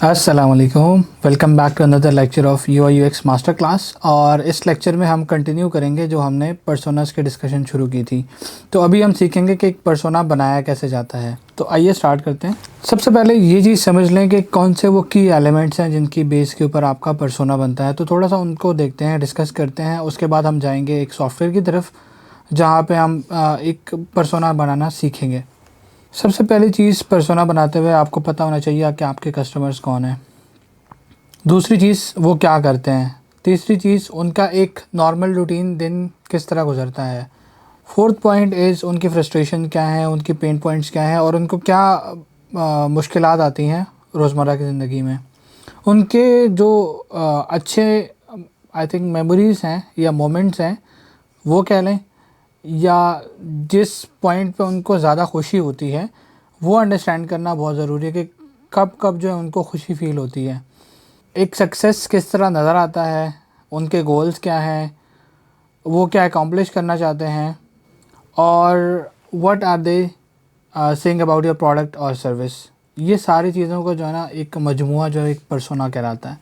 अस्सलामुअलैकुम, welcome back to another lecture of UI UX master class. और इस lecture में हम कंटिन्यू करेंगे जो हमने पर्सोनास के डिस्कशन शुरू की थी। तो अभी हम सीखेंगे कि एक पर्सोना बनाया कैसे जाता है। तो आइए स्टार्ट करते हैं। सबसे पहले ये चीज़ समझ लें कि कौन से वो की एलिमेंट्स हैं जिनकी बेस के ऊपर आपका पर्सोना बनता है। तो थोड़ा सा उनको देखते हैं, डिस्कस करते हैं। उसके बाद हम जाएँगे एक सॉफ्टवेयर की तरफ जहाँ पर हम एक पर्सोना बनाना सीखेंगे। सबसे पहली चीज़, पर्सोना बनाते हुए आपको पता होना चाहिए कि आपके कस्टमर्स कौन हैं। दूसरी चीज़, वो क्या करते हैं। तीसरी चीज़, उनका एक नॉर्मल रूटीन दिन किस तरह गुजरता है। फोर्थ पॉइंट इज़ उनकी फ्रस्ट्रेशन क्या है, उनकी पेन पॉइंट्स क्या हैं और उनको क्या मुश्किलात आती हैं रोज़मर्रा की ज़िंदगी में। उनके जो अच्छे आई थिंक मेमोरीज़ हैं या मोमेंट्स हैं वो कह लें, या जिस पॉइंट पे उनको ज़्यादा खुशी होती है वो अंडरस्टैंड करना बहुत ज़रूरी है कि कब कब जो है उनको खुशी फ़ील होती है। एक सक्सेस किस तरह नज़र आता है, उनके गोल्स क्या हैं, वो क्या अकम्प्लिश करना चाहते हैं, और what are they saying about your product और सर्विस। ये सारी चीज़ों को जो है ना एक मजमुआ जो है एक पर्सोना कहलाता है।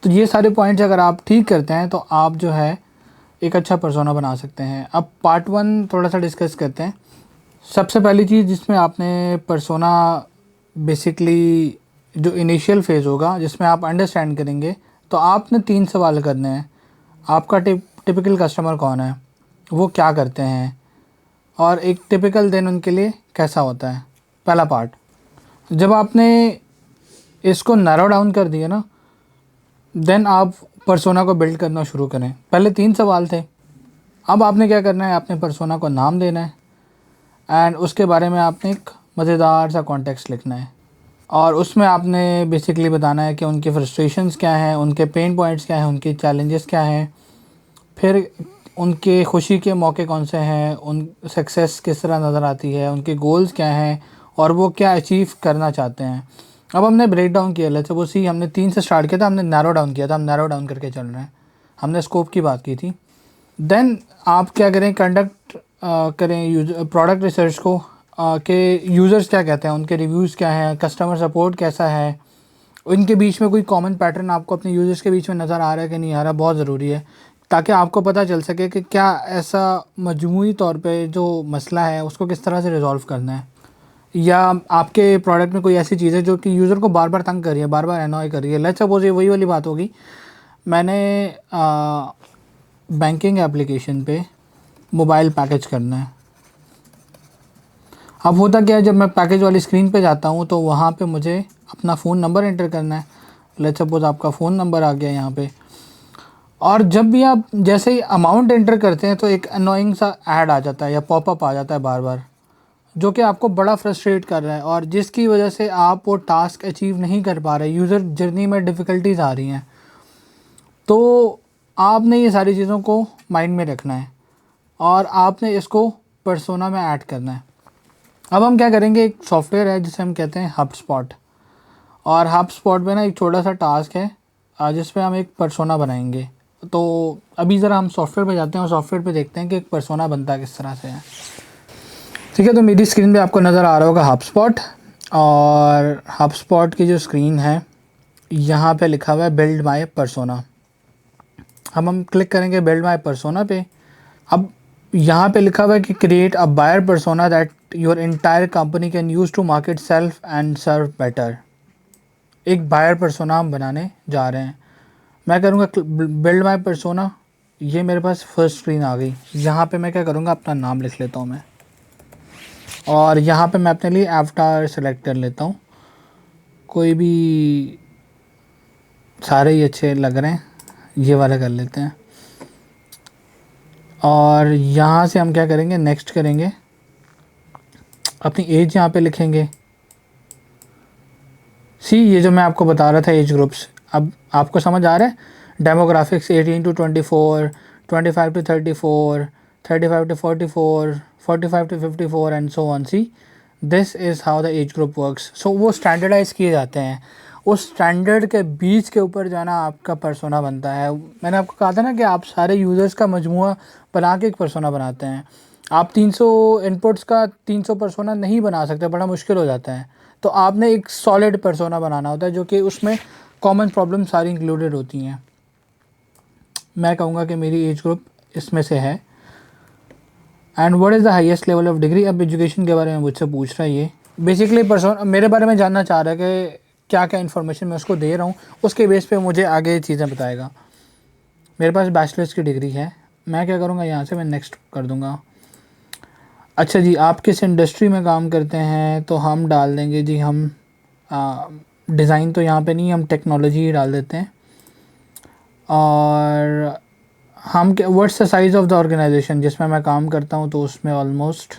तो ये सारे पॉइंट्स अगर आप ठीक करते हैं तो आप जो है एक अच्छा पर्सोना बना सकते हैं। अब पार्ट 1 थोड़ा सा डिस्कस करते हैं। सबसे पहली चीज़ जिसमें आपने पर्सोना बेसिकली जो इनिशियल फेज़ होगा जिसमें आप अंडरस्टैंड करेंगे, तो आपने 3 सवाल करने हैं। आपका टिपिकल कस्टमर कौन है, वो क्या करते हैं, और एक टिपिकल दिन उनके लिए कैसा होता है। पहला पार्ट, जब आपने इसको नैरो डाउन कर दिया ना, देन आप पर्सोना को बिल्ड करना शुरू करें। पहले 3 सवाल थे, अब आपने क्या करना है, आपने पर्सोना को नाम देना है एंड उसके बारे में आपने एक मज़ेदार सा कॉन्टेक्स्ट लिखना है। और उसमें आपने बेसिकली बताना है कि उनके फ्रस्ट्रेशंस क्या हैं, उनके पेन पॉइंट्स क्या हैं, उनके चैलेंजेस क्या हैं, फिर उनके खुशी के मौके कौन से हैं, उन सक्सेस किस तरह नज़र आती है, उनके गोल्स क्या हैं और वो क्या अचीव करना चाहते हैं। अब हमने ब्रेक डाउन किया, लेट्स सपोज सी हमने 3 से स्टार्ट किया था, हमने नैरो डाउन किया था, हम नैरो डाउन करके चल रहे हैं। हमने स्कोप की बात की थी। देन आप क्या करें, कंडक्ट करें प्रोडक्ट रिसर्च को कि यूज़र्स क्या कहते हैं, उनके रिव्यूज़ क्या हैं, कस्टमर सपोर्ट कैसा है, उनके बीच में कोई कॉमन पैटर्न आपको अपने यूज़र्स के बीच में नज़र आ रहा है कि नहीं आ रहा। बहुत ज़रूरी है ताकि आपको पता चल सके कि क्या ऐसा मजमूई तौर पे जो मसला है उसको किस तरह से रिज़ॉल्व करना है, या आपके प्रोडक्ट में कोई ऐसी चीज़ है जो कि यूज़र को बार बार तंग कर रही है, बार बार एनॉय कर रही है। लेट्स सपोज ये वही वाली बात होगी, मैंने बैंकिंग एप्लीकेशन पे मोबाइल पैकेज करना है। अब होता क्या है, जब मैं पैकेज वाली स्क्रीन पे जाता हूँ तो वहाँ पे मुझे अपना फ़ोन नंबर एंटर करना है। लेट्स सपोज आपका फ़ोन नंबर आ गया यहाँ पे, और जब भी आप जैसे ही अमाउंट एंटर करते हैं तो एक अनोइंग सा ऐड आ जाता है या पॉपअप आ जाता है बार बार, जो कि आपको बड़ा फ्रस्ट्रेट कर रहा है और जिसकी वजह से आप वो टास्क अचीव नहीं कर पा रहे, यूज़र जर्नी में डिफ़िकल्टीज आ रही हैं। तो आपने ये सारी चीज़ों को माइंड में रखना है और आपने इसको पर्सोना में ऐड करना है। अब हम क्या करेंगे, एक सॉफ्टवेयर है जिसे हम कहते हैं हबस्पॉट, और हबस्पॉट में ना एक छोटा सा टास्क है जिस पे हम एक पर्सोना बनाएंगे। तो अभी ज़रा हम सॉफ्टवेयर पे जाते हैं और सॉफ्टवेयर पे देखते हैं कि एक पर्सोना बनता किस तरह से है। ठीक है, तो मेरी स्क्रीन पे आपको नज़र आ रहा होगा हबस्पॉट, और हबस्पॉट की जो स्क्रीन है यहाँ पे लिखा हुआ है बिल्ड माय पर्सोना। अब हम क्लिक करेंगे बिल्ड माय पर्सोना पे। अब यहाँ पे लिखा हुआ है कि create a buyer persona that your entire company can use to market self and serve better. एक बायर पर्सोना हम बनाने जा रहे हैं। मैं करूँगा बिल्ड माय पर्सोना। ये मेरे पास फर्स्ट स्क्रीन आ गई। यहाँ पे मैं क्या करूँगा, अपना नाम लिख लेता हूँ मैं, और यहाँ पे मैं अपने लिए एवटार सेलेक्ट कर लेता हूँ। कोई भी, सारे ही अच्छे लग रहे हैं, ये वाला कर लेते हैं। और यहाँ से हम क्या करेंगे, नेक्स्ट करेंगे, अपनी एज यहाँ पे लिखेंगे। ये जो मैं आपको बता रहा था एज ग्रुप्स, अब आपको समझ आ रहा है। Demographics 18 to 24, 25 to 34, 35 to 44, 45 to 54 and so on. This is how the age group works. So वो स्टैंडर्डाइज किए जाते हैं, उस स्टैंडर्ड के बीच के ऊपर जो है ना आपका पर्सोना बनता है। मैंने आपको कहा था ना कि आप सारे यूज़र्स का मजमुआ बना के एक पर्सोना बनाते हैं। आप 300 इनपुट्स का 300 पर्सोना नहीं बना सकते, बड़ा मुश्किल हो जाता है। तो आपने एक सॉलिड पर्सोना बनाना होता है जो कि उसमें कॉमन प्रॉब्लम सारी इंक्लूडेड होती हैं। मैं कहूँगा कि मेरी एज ग्रुप इसमें से है। And what is the highest level of degree. अब एजुकेशन के बारे में मुझसे पूछ रहा है ये। बेसिकली पर्सन मेरे बारे में जानना चाह रहा है कि क्या क्या इन्फॉर्मेशन मैं उसको दे रहा हूँ, उसके बेस पे मुझे आगे चीज़ें बताएगा। मेरे पास बैचलर्स की डिग्री है। मैं क्या करूँगा, यहाँ से मैं नेक्स्ट कर दूँगा। अच्छा जी, आप किस इंडस्ट्री में काम करते हैं, तो हम डाल देंगे जी हम डिज़ाइन तो यहाँ पे नहीं, हम टेक्नोलॉजी ही डाल देते हैं। और हम what's the size of the organization जिसमें मैं काम करता हूँ, तो उसमें ऑलमोस्ट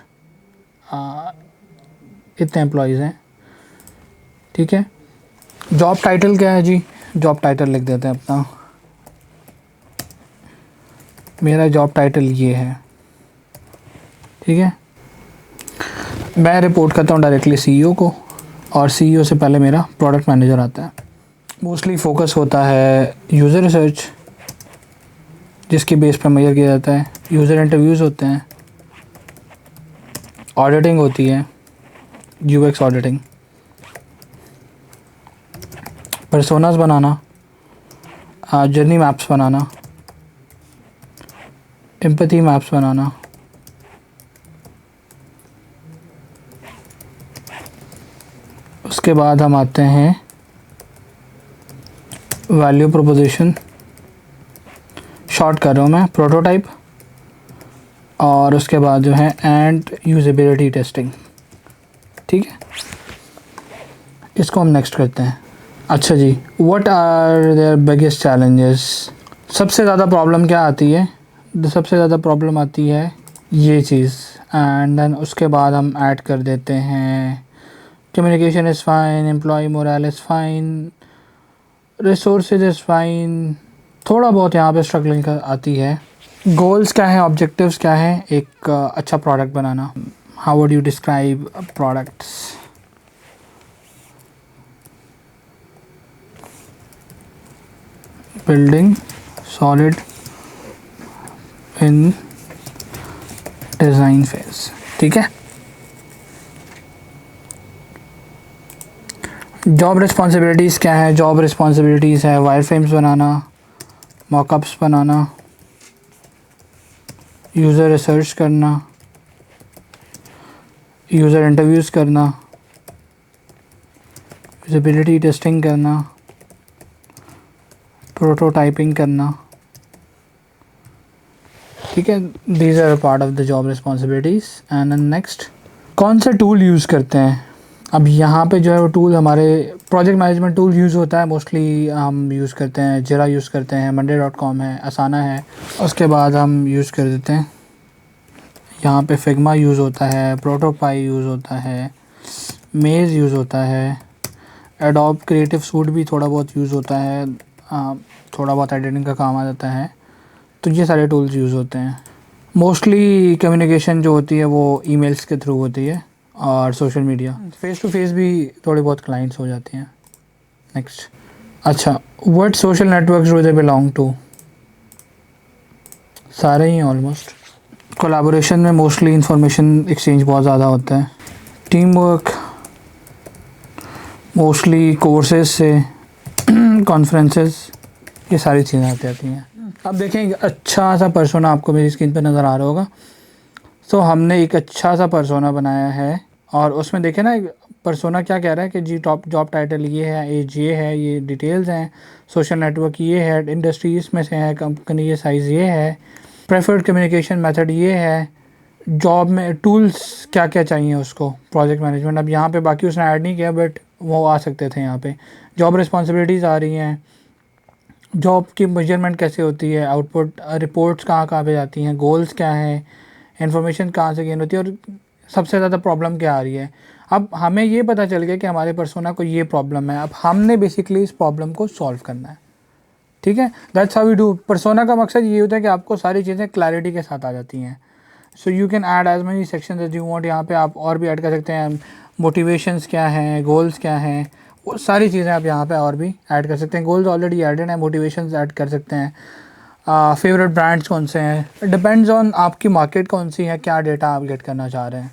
इतने एम्प्लॉयज़ हैं। ठीक है। जॉब टाइटल क्या है जी, जॉब टाइटल लिख देते हैं अपना। मेरा जॉब टाइटल ये है। ठीक है। मैं रिपोर्ट करता हूँ डायरेक्टली सीईओ को, और सीईओ से पहले मेरा प्रोडक्ट मैनेजर आता है। मोस्टली फोकस होता है यूज़र रिसर्च, जिसके बेस पर मेजर किया जाता है। यूज़र इंटरव्यूज़ होते हैं, ऑडिटिंग होती है, यूएक्स ऑडिटिंग, पर्सोनास बनाना, जर्नी मैप्स बनाना, एम्पैथी मैप्स बनाना, उसके बाद हम आते हैं वैल्यू प्रोपोजिशन, शॉर्ट कर रहा हूँ मैं, प्रोटोटाइप, और उसके बाद जो है एंड यूजेबिलिटी टेस्टिंग। ठीक है, इसको हम नेक्स्ट करते हैं। अच्छा जी, what are their biggest challenges. सबसे ज़्यादा प्रॉब्लम क्या आती है, सबसे ज़्यादा प्रॉब्लम आती है ये चीज़। एंड देन उसके बाद हम ऐड कर देते हैं communication is fine, employee morale is fine, resources is fine. थोड़ा बहुत यहाँ पे स्ट्रगलिंग आती है। गोल्स क्या है, ऑब्जेक्टिव्स क्या है, एक अच्छा प्रोडक्ट बनाना। How would you describe products. Building solid in design phase. ठीक है। जॉब रिस्पॉन्सिबिलिटीज़ क्या है, जॉब रिस्पॉन्सिबिलिटीज़ है वायर फ्रेम्स बनाना, मॉकअप्स बनाना, यूज़र रिसर्च करना, यूज़र इंटरव्यूज़ करना, यूजेबिलिटी टेस्टिंग करना, प्रोटोटाइपिंग करना। ठीक है, these are part of the job responsibilities. And next, कौन सा टूल यूज़ करते हैं। अब यहाँ पे जो है वो टूल हमारे प्रोजेक्ट मैनेजमेंट टूल यूज़ होता है। मोस्टली हम यूज़ करते हैं जिरा यूज़ करते हैं, monday.com है, असाना है। उसके बाद हम यूज़ कर देते हैं यहाँ पे फिग्मा यूज़ होता है, प्रोटोपाई यूज़ होता है, मेज़ यूज़ होता है, एडोब क्रिएटिव सूट भी थोड़ा बहुत यूज़ होता है, थोड़ा बहुत एडिटिंग का काम आ जाता है। तो ये सारे टूल्स यूज़ होते हैं। मोस्टली कम्युनिकेशन जो होती है वो ईमेल्स के थ्रू होती है, और social media, face to face भी थोड़े बहुत क्लाइंट्स हो जाते हैं। नेक्स्ट, अच्छा, what social networks do they belong to. सारे ही ऑलमोस्ट। कोलैबोरेशन में मोस्टली इंफॉर्मेशन एक्सचेंज बहुत ज़्यादा होता है। टीम वर्क मोस्टली कोर्सेज से, कॉन्फ्रेंसेस, ये सारी चीज़ें आती हैं। अब देखें, एक अच्छा सा पर्सोना आपको मेरी स्क्रीन पर नज़र आ रहा होगा। तो हमने एक अच्छा सा पर्सोना बनाया है, और उसमें देखें ना पर्सोना क्या कह रहा है कि जी टॉप जॉब टाइटल ये है, एज ये है, ये डिटेल्स हैं, सोशल नेटवर्क ये है, इंडस्ट्रीज़ में से है, कंपनी ये साइज़ ये है, प्रेफर्ड कम्युनिकेशन मेथड ये है, जॉब में टूल्स क्या क्या चाहिए उसको, प्रोजेक्ट मैनेजमेंट। अब यहाँ पे बाकी उसने ऐड नहीं किया, बट वो आ सकते थे यहाँ पे। जॉब रिस्पॉन्सिबिलिटीज़ आ रही हैं, जॉब की मेजरमेंट कैसे होती है, आउटपुट रिपोर्ट्स कहाँ कहाँ पे जाती हैं, गोल्स क्या है, इन्फॉर्मेशन कहाँ से गेन होती है, और सबसे ज़्यादा प्रॉब्लम क्या आ रही है। अब हमें ये पता चल गया कि हमारे पर्सोना को ये प्रॉब्लम है। अब हमने बेसिकली इस प्रॉब्लम को सॉल्व करना है। ठीक है, that's how we do. Persona का मकसद ये होता है कि आपको सारी चीज़ें क्लैरिटी के साथ आ जाती हैं। So you can add as many section as you want. यहाँ पे आप और भी ऐड कर सकते हैं, मोटिवेशंस क्या हैं, गोल्स क्या हैं, वो सारी चीज़ें आप यहाँ पे और भी ऐड कर सकते हैं। गोल्स ऑलरेडी एडेड हैं, मोटिवेशंस ऐड कर सकते हैं। फेवरेट ब्रांड्स कौन से हैं, डिपेंड्स ऑन आपकी मार्केट कौन सी है, क्या डेटा आप गेट करना चाह रहे हैं।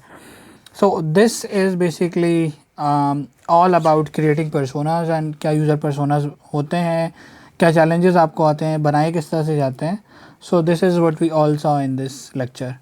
So this is basically all about creating personage and क्या यूज़र पर्सोनाज होते हैं, क्या चैलेंजेस आपको आते हैं, बनाए किस तरह से जाते हैं. So this is what we all saw in this lecture.